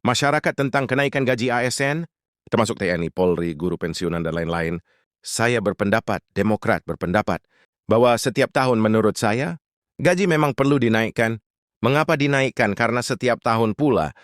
masyarakat tentang kenaikan gaji ASN, termasuk TNI, Polri, guru pensiunan, dan lain-lain, saya berpendapat, Demokrat berpendapat, bahwa setiap tahun menurut saya, gaji memang perlu dinaikkan. Mengapa dinaikkan? Karena setiap tahun pula,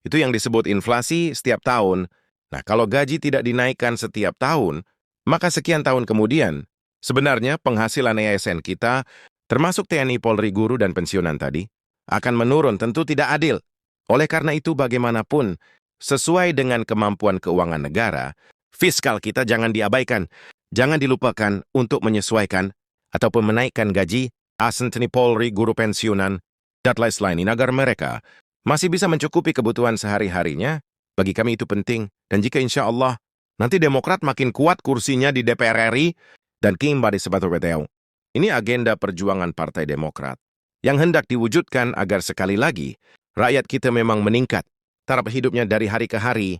itu yang disebut inflasi setiap tahun. Nah, kalau gaji tidak dinaikkan setiap tahun, maka sekian tahun kemudian, sebenarnya penghasilan ASN kita, termasuk TNI, Polri, guru, dan pensiunan tadi, akan menurun, tentu tidak adil. Oleh karena itu, bagaimanapun, sesuai dengan kemampuan keuangan negara, fiskal kita jangan diabaikan, jangan dilupakan untuk menyesuaikan ataupun menaikkan gaji ASN, TNI, Polri, guru pensiunan, dan lain-lain agar mereka masih bisa mencukupi kebutuhan sehari-harinya. Bagi kami itu penting, dan jika insya Allah nanti Demokrat makin kuat kursinya di DPR RI dan kembali sebagai WTO. Ini agenda perjuangan Partai Demokrat yang hendak diwujudkan agar sekali lagi rakyat kita memang meningkat taraf hidupnya dari hari ke hari,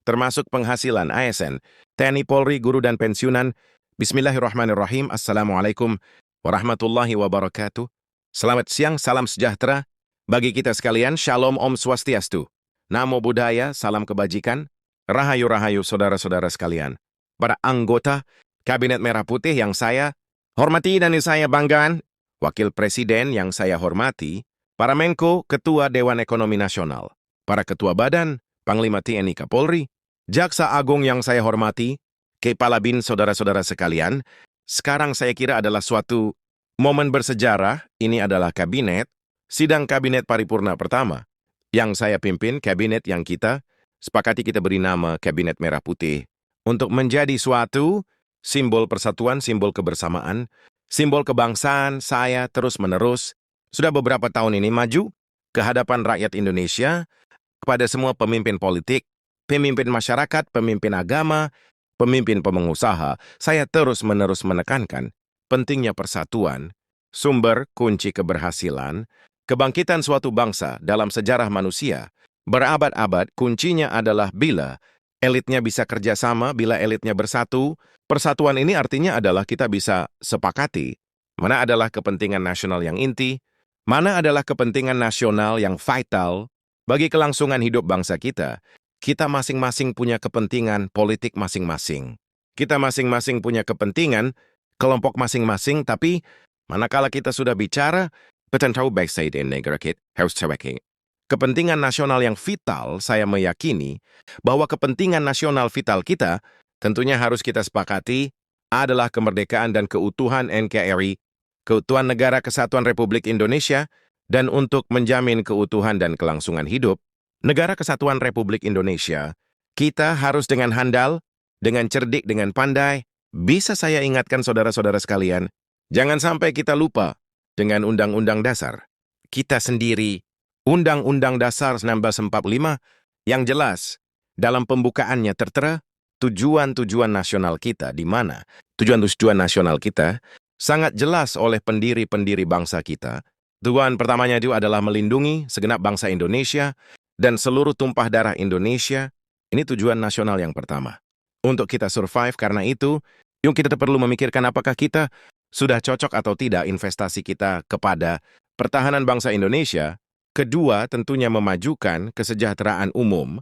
termasuk penghasilan ASN, TNI, Polri, guru, dan pensiunan. Bismillahirrahmanirrahim. Assalamualaikum warahmatullahi wabarakatuh. Selamat siang, salam sejahtera bagi kita sekalian. Shalom, Om Swastiastu. Namo Buddhaya, salam kebajikan. Rahayu-rahayu saudara-saudara sekalian. Para anggota Kabinet Merah Putih yang saya hormati dan saya banggakan, Wakil Presiden yang saya hormati, para Menko, Ketua Dewan Ekonomi Nasional, para Ketua Badan, Panglima TNI Kapolri, Jaksa Agung yang saya hormati, Kepala BIN, saudara-saudara sekalian, sekarang saya kira adalah suatu momen bersejarah. Ini adalah kabinet, sidang kabinet paripurna pertama yang saya pimpin, kabinet yang kita sepakati kita beri nama Kabinet Merah Putih, untuk menjadi suatu simbol persatuan, simbol kebersamaan, simbol kebangsaan. Saya terus-menerus sudah beberapa tahun ini maju ke hadapan rakyat Indonesia, kepada semua pemimpin politik, pemimpin masyarakat, pemimpin agama, pemimpin pengusaha. Saya terus-menerus menekankan pentingnya persatuan, sumber kunci keberhasilan, kebangkitan suatu bangsa dalam sejarah manusia. Berabad-abad kuncinya adalah bila elitnya bisa kerjasama, bila elitnya bersatu. Persatuan ini artinya adalah kita bisa sepakati mana adalah kepentingan nasional yang inti, mana adalah kepentingan nasional yang vital bagi kelangsungan hidup bangsa kita. Kita masing-masing punya kepentingan politik masing-masing. Kita masing-masing punya kepentingan kelompok masing-masing, tapi manakala kita sudah bicara tentang bangsa dan negara kita, harus cewek. Kepentingan nasional yang vital, saya meyakini bahwa kepentingan nasional vital kita tentunya harus kita sepakati adalah kemerdekaan dan keutuhan NKRI, keutuhan Negara Kesatuan Republik Indonesia, dan untuk menjamin keutuhan dan kelangsungan hidup Negara Kesatuan Republik Indonesia, kita harus dengan handal, dengan cerdik, dengan pandai. Bisa saya ingatkan saudara-saudara sekalian, jangan sampai kita lupa dengan Undang-Undang Dasar kita sendiri, Undang-Undang Dasar 1945, yang jelas dalam pembukaannya tertera tujuan-tujuan nasional kita, di mana tujuan-tujuan nasional kita sangat jelas oleh pendiri-pendiri bangsa kita. Tujuan pertamanya itu adalah melindungi segenap bangsa Indonesia dan seluruh tumpah darah Indonesia. Ini tujuan nasional yang pertama. Untuk kita survive, karena itu, yang kita perlu memikirkan apakah kita sudah cocok atau tidak investasi kita kepada pertahanan bangsa Indonesia. Kedua, tentunya memajukan kesejahteraan umum.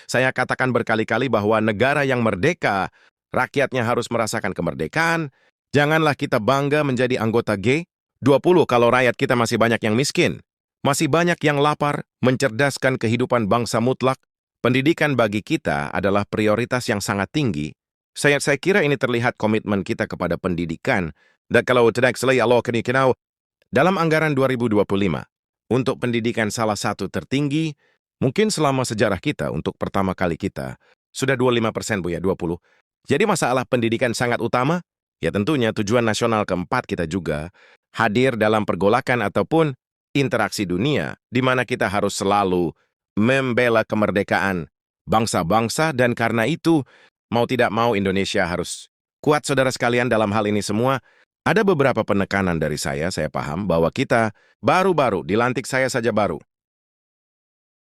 Saya katakan berkali-kali bahwa negara yang merdeka, rakyatnya harus merasakan kemerdekaan. Janganlah kita bangga menjadi anggota G20 kalau rakyat kita masih banyak yang miskin, masih banyak yang lapar. Mencerdaskan kehidupan bangsa mutlak, pendidikan bagi kita adalah prioritas yang sangat tinggi. Saya kira ini terlihat komitmen kita kepada pendidikan. Dan kalau tidak salah Allah kenal dalam anggaran 2025 untuk pendidikan salah satu tertinggi mungkin selama sejarah kita. Untuk pertama kali kita sudah 25%, Bu, ya 20. Jadi masalah pendidikan sangat utama. Ya tentunya tujuan nasional keempat kita juga hadir dalam pergolakan ataupun interaksi dunia, di mana kita harus selalu membela kemerdekaan bangsa-bangsa. Dan karena itu, mau tidak mau Indonesia harus kuat, saudara sekalian. Dalam hal ini semua, ada beberapa penekanan dari saya paham bahwa kita baru-baru dilantik, saya saja baru